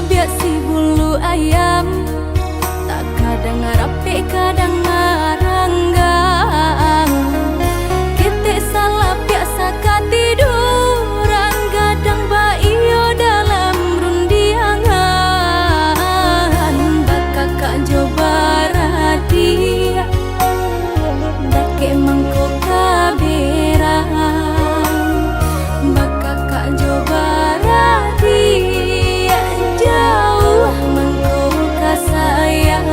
cabai si bulu ayam, tak kadang rapi kadang ngaranggang. Kita salah biasa katiduran, gadang baio dalam rundiangan. Bakakak coba radia, dake mangko kaberang. Bakakak coba radia, jauh mangko kasayang.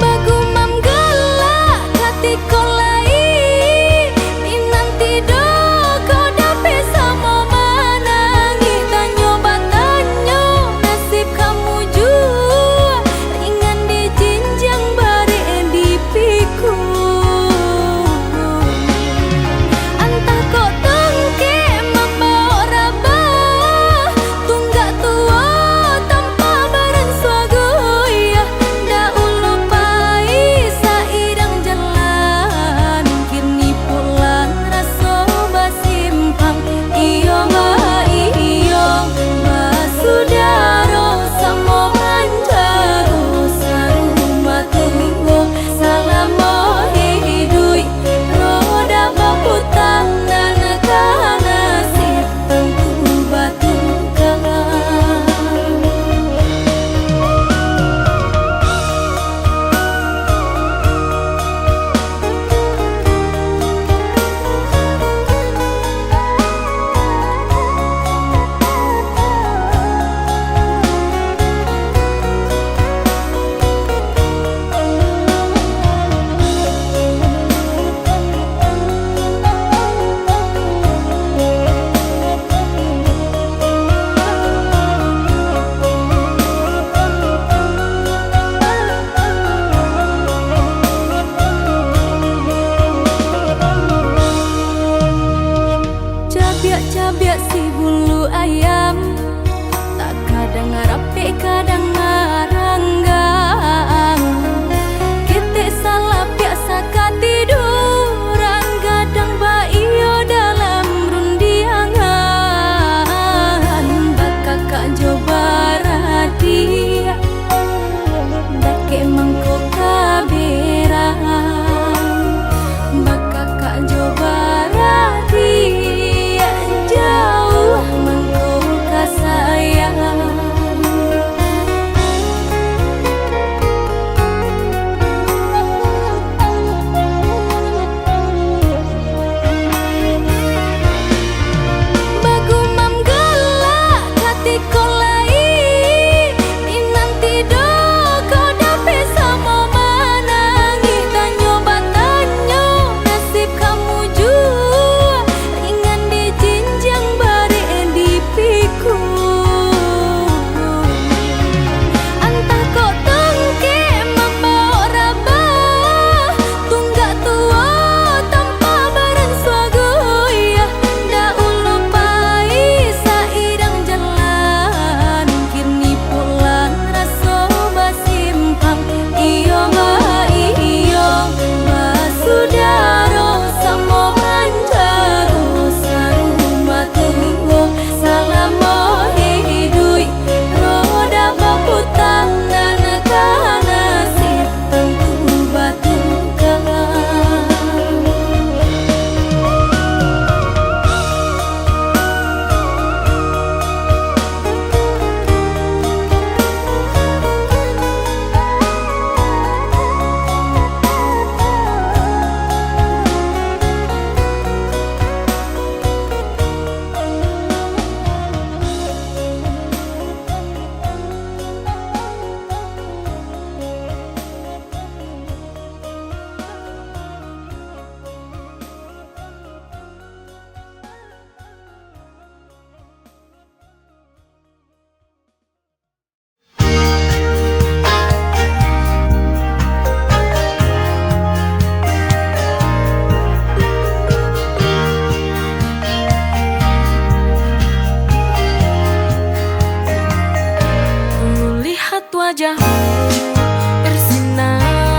Bagumam galak kati kolai, minanti do kau dape sama manangi. Tanyo batanyo nasib kamu jua, ringan di jinjang bare di piku. Antah kok tengke membawa rabah, tunggak tua tanpa barang swagoya. Da ulu pai sairang jalan, kini pulang raso basimpang. Iyo basudaro samo manjaro sarumah tunggu. Salamo hidui roda baputang dan kanasip tentu batu kalah. Cabai si bulu ayam, tak kadang rapi kadang ngaranggang. Kita salah biasa katiduran, gadang baio dalam rundiangan. Bakakak coba radia, dake mangko kaberang. Bakakak coba radia, jauh mangko kasayang. Bagumam galak kati kolai, minanti do kau dape sama manangi. Tanyo batanyo nasib kamu jua, ringan di jinjang bare di piku. Antah kok tengke membawa rabah, tunggak tua tanpa barang swagoya. Da ulu pai sairang jalan, kini pulang raso basimpang. Iyo basudaro samo manjaro sarumah tunggu. Salamo hidui roda baputang dan kanasip tentu batu kalah. Lihat wajahmu bersinar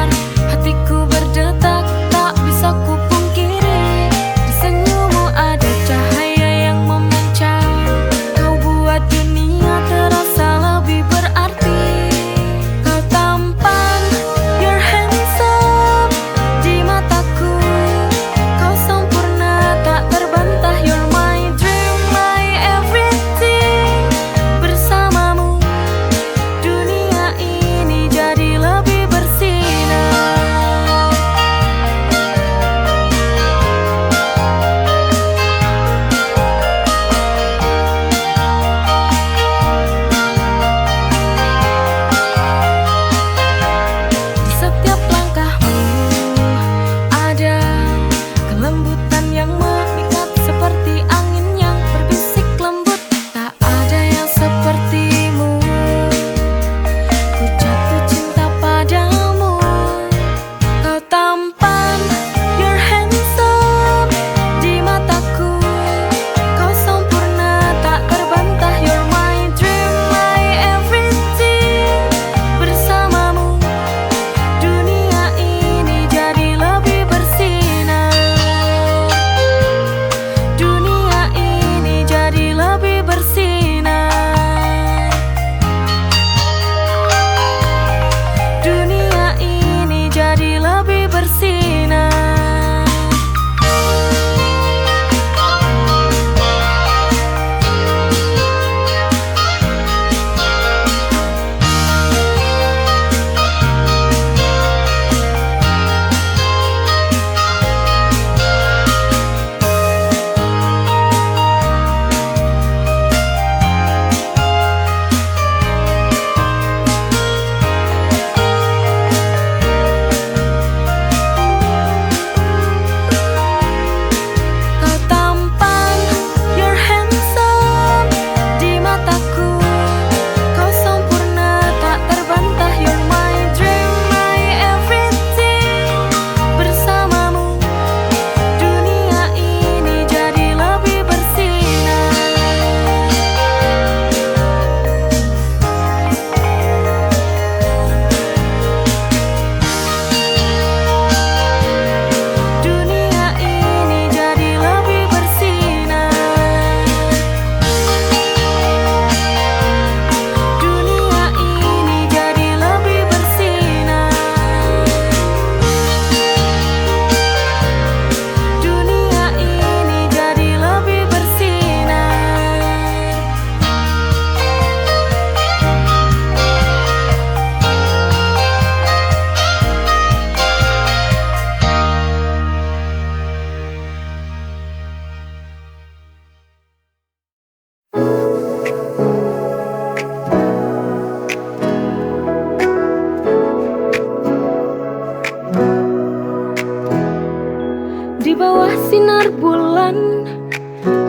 bulan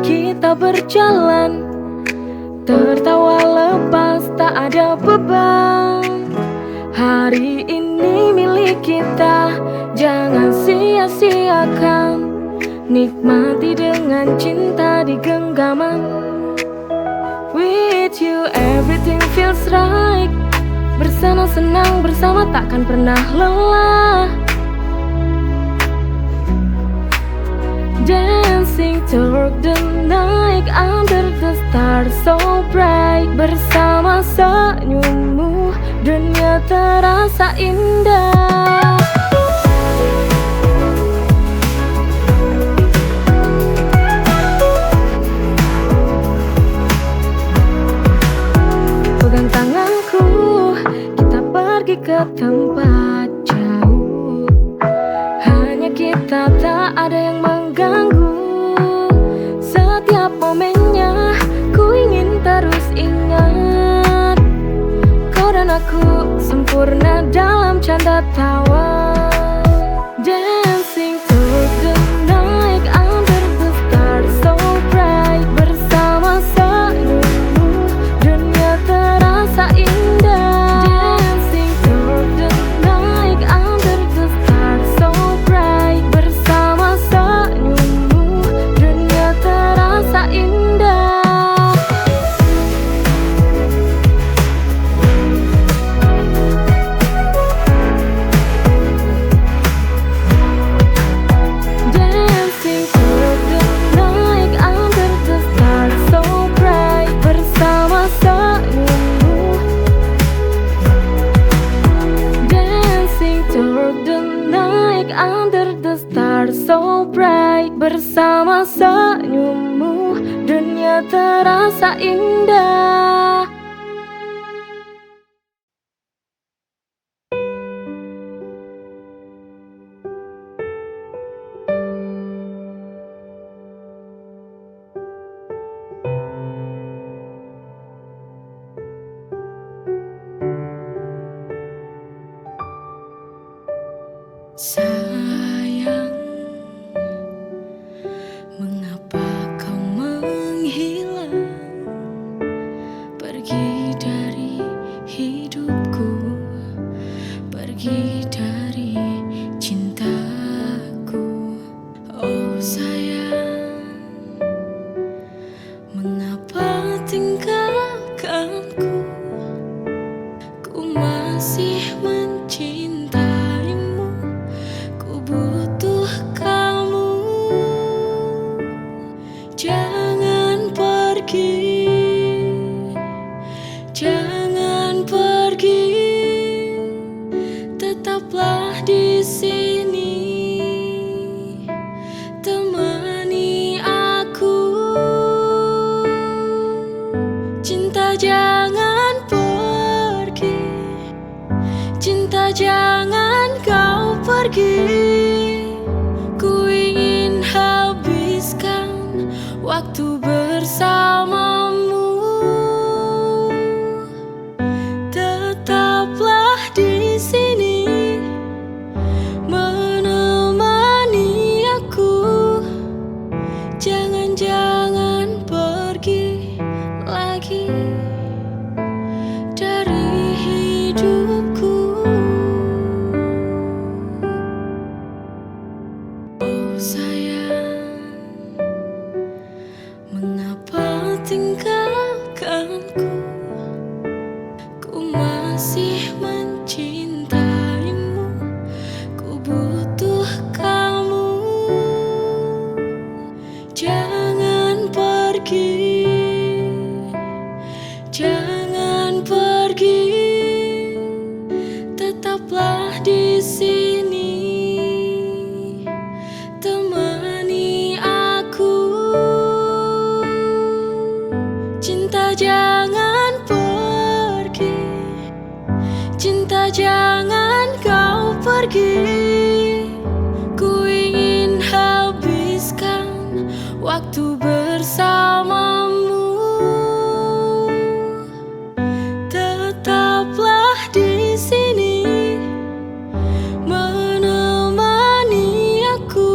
kita berjalan, tertawa lepas tak ada beban. Hari ini milik kita, jangan sia-siakan. Nikmati dengan cinta di genggaman. With you everything feels right. Bersenang-senang bersama takkan pernah lelah. Dancing through the night under the stars so bright. Bersama senyummu dunia terasa indah. Pegang tanganku, kita pergi ke tempat jauh. Hanya kita, tak ada yang mengganggu. Setiap momennya ku ingin terus ingat. Kau dan aku sempurna dalam canda tawa. Dancing through the night under the stars so bright. Bersama senyummu dunia terasa indah. Dancing through the night under the stars so bright. Bersama senyummu dunia terasa indah. Dancing through the night under the stars so bright. Bersama senyummu. Dancing through the night under the stars so bright. Bersama senyummu dunia terasa indah. Sayang, mengapa kau menghilang, pergi dari hidupku, pergi dari cintaku. Oh sayang, mengapa tinggalkanku? Ku masih mencintaimu, ku butuh kamu. Jangan pergi, jangan pergi. Tetaplah di sini, temani aku. Cinta jangan pergi, cinta jangan kau pergi. Ku ingin habiskan waktu bersamamu. Tetaplah di sini, menemani aku. Jangan-jangan pergi lagi dari hidupku. Oh sayang, mengapa tinggalkanku? Ku masih mencintaimu, ku butuh kamu. Jangan pergi, jangan pergi. Tetaplah di sini, temani aku. Cinta jangan pergi, cinta jangan kau pergi. Ku ingin habiskan waktu bersamamu. Tetaplah di sini, menemani aku.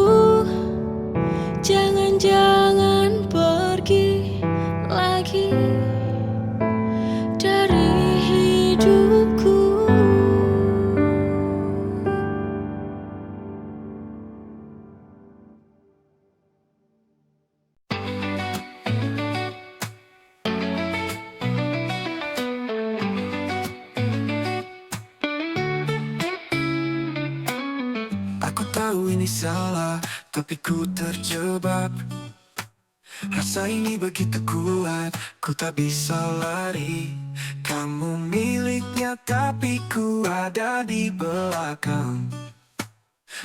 Jangan Jangan pergi lagi dari hidupku. Aku tahu ini salah, tapi ku terjebak. Rasa ini begitu kuat, ku tak bisa lari. Kamu miliknya tapi ku ada di belakang.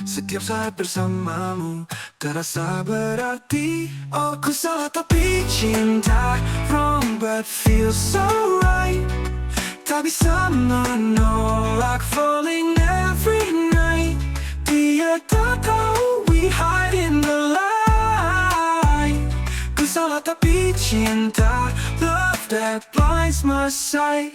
Setiap saat bersamamu terasa berarti. Oh, ku salah tapi cinta wrong but feels so right. Tak bisa menolak falling every night. Dia tak tahu we hide in the light. Ku salah tapi cinta, love that blinds my sight.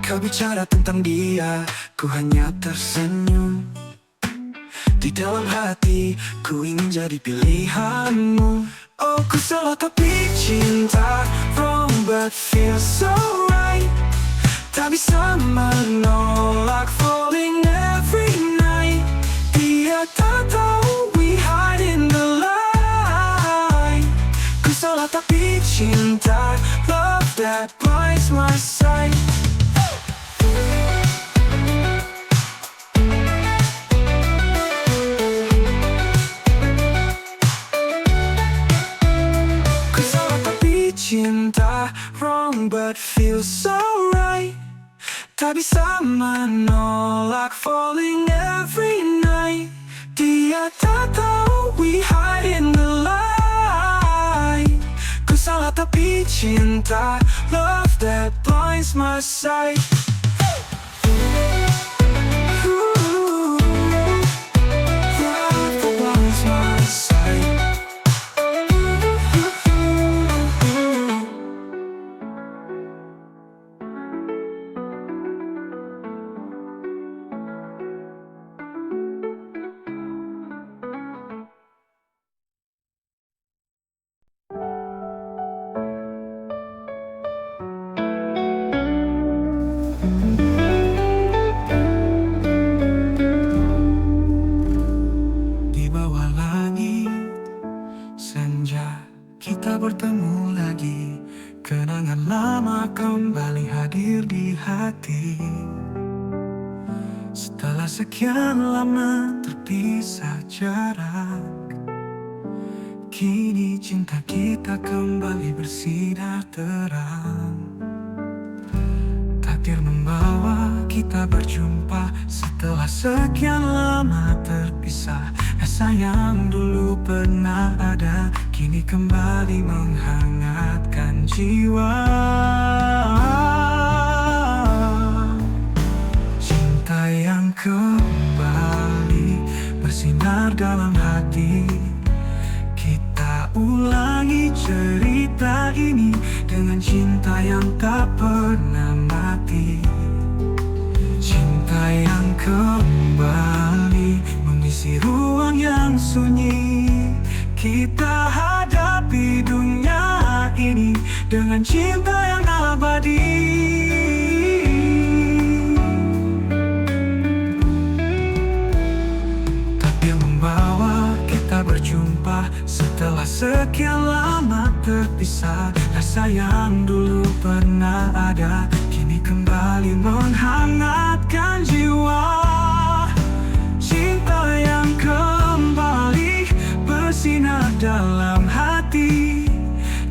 Kau bicara tentang dia, ku hanya tersenyum. Di dalam hati, ku ingin jadi pilihanmu. Oh, ku salah tapi cinta wrong but feels so right. Tak bisa menolak falling every night. Dia tak tahu we hide in the light. Ku salah tapi cinta, love that blinds my sight. Cinta wrong but feels so right. Tak bisa menolak falling every night. Dia tak tahu we hide in the light. Ku salah tapi cinta, love that blinds my sight. Bertemu lagi, kenangan lama kembali hadir di hati. Setelah sekian lama terpisah jarak, kini cinta kita kembali bersinar terang. Takdir membawa kita berjumpa setelah sekian lama terpisah. Rasa yang dulu pernah ada kini kembali menghangatkan jiwa. Cinta yang kembali bersinar dalam hati. Kita ulangi cerita ini dengan cinta yang tak pernah mati. Cinta yang kembali mengisi ruang yang sunyi. Kita hadapi dunia ini dengan cinta yang abadi. Takdir membawa kita berjumpa setelah sekian lama terpisah. Rasa yang dulu pernah ada kini kembali menghangatkan jiwa. Cinta yang kembali bersinar dalam hati.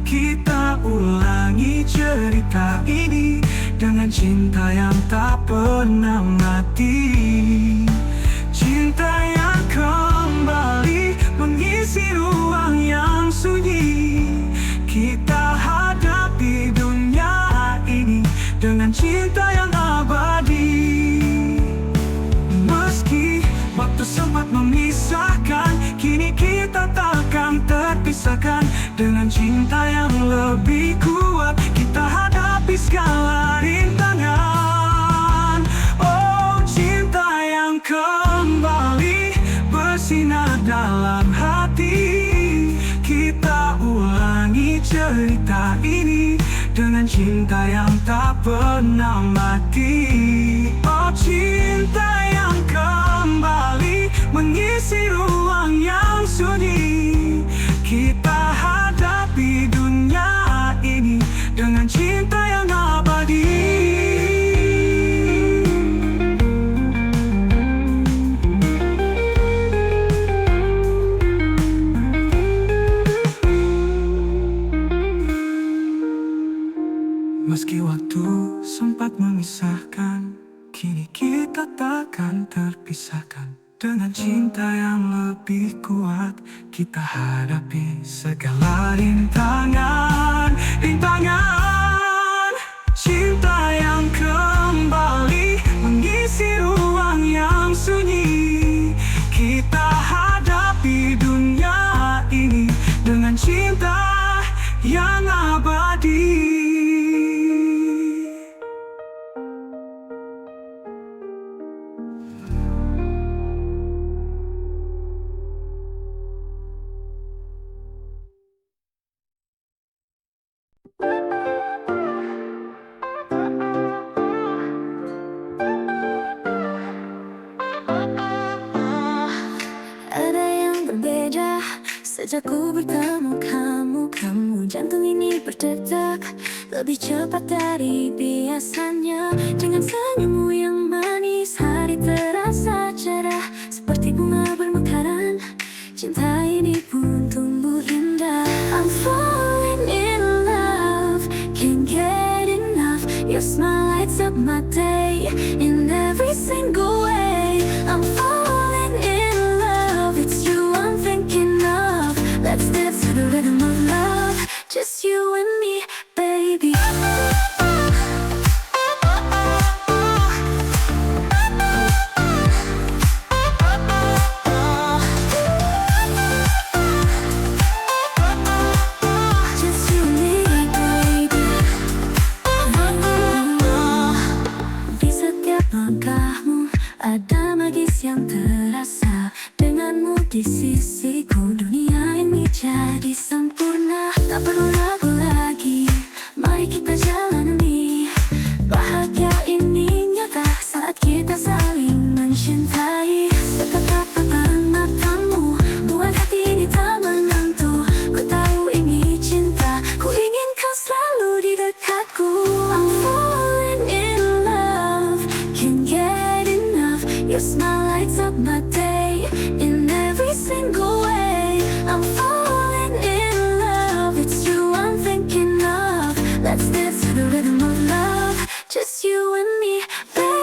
Kita ulangi cerita ini dengan cinta yang tak pernah mati. Cinta yang kembali mengisi ruang yang sunyi. Kita hadapi dunia ini dengan cinta yang abadi. Meski waktu sempat memisahkan, kini kita takkan terpisahkan. Dengan cinta yang lebih kuat kita hadapi dengan cinta yang tak pernah mati. Oh, cinta yang kembali mengisi ruang yang sunyi. Kita hadapi dunia ini dengan cinta yang abadi. Meski waktu sempat memisahkan, kini kita takkan terpisahkan. Dengan cinta yang lebih kuat, kita hadapi segala rintangan. Cinta yang kembali mengisi ruang yang sunyi. Kita hadapi dunia ini dengan cinta yang abadi. Ada yang berbeda sejak ku bertemu kamu. Kamu jantung ini berdetak lebih cepat dari biasanya. Dengan senyummu yang manis, hari terasa cerah seperti bunga bermekaran. Cinta ini pun tumbuh indah. I'm falling in love, can't get enough. Your smile lights up my day in every single way. I'm falling in love, it's you I'm thinking of. Let's dance to the rhythm of love, just you and me, baby. Just you and me, baby. Di setiap langkahmu ada magis yang terasa. Denganmu di sisiku, dunia ini jadi sempurna. Tak perlu ragu lagi, mari kita jalani. Bahagia ini nyata saat kita saling mencintai. Tatapan matamu buat hati ini tak menentu. Ku tahu ini cinta, ku ingin kau selalu di dekatku. I'm falling in love, can't get enough. Your smile lights up my day in every single way. I'm falling in love, it's you I'm thinking of. Let's dance to the rhythm of love, just you and me, baby.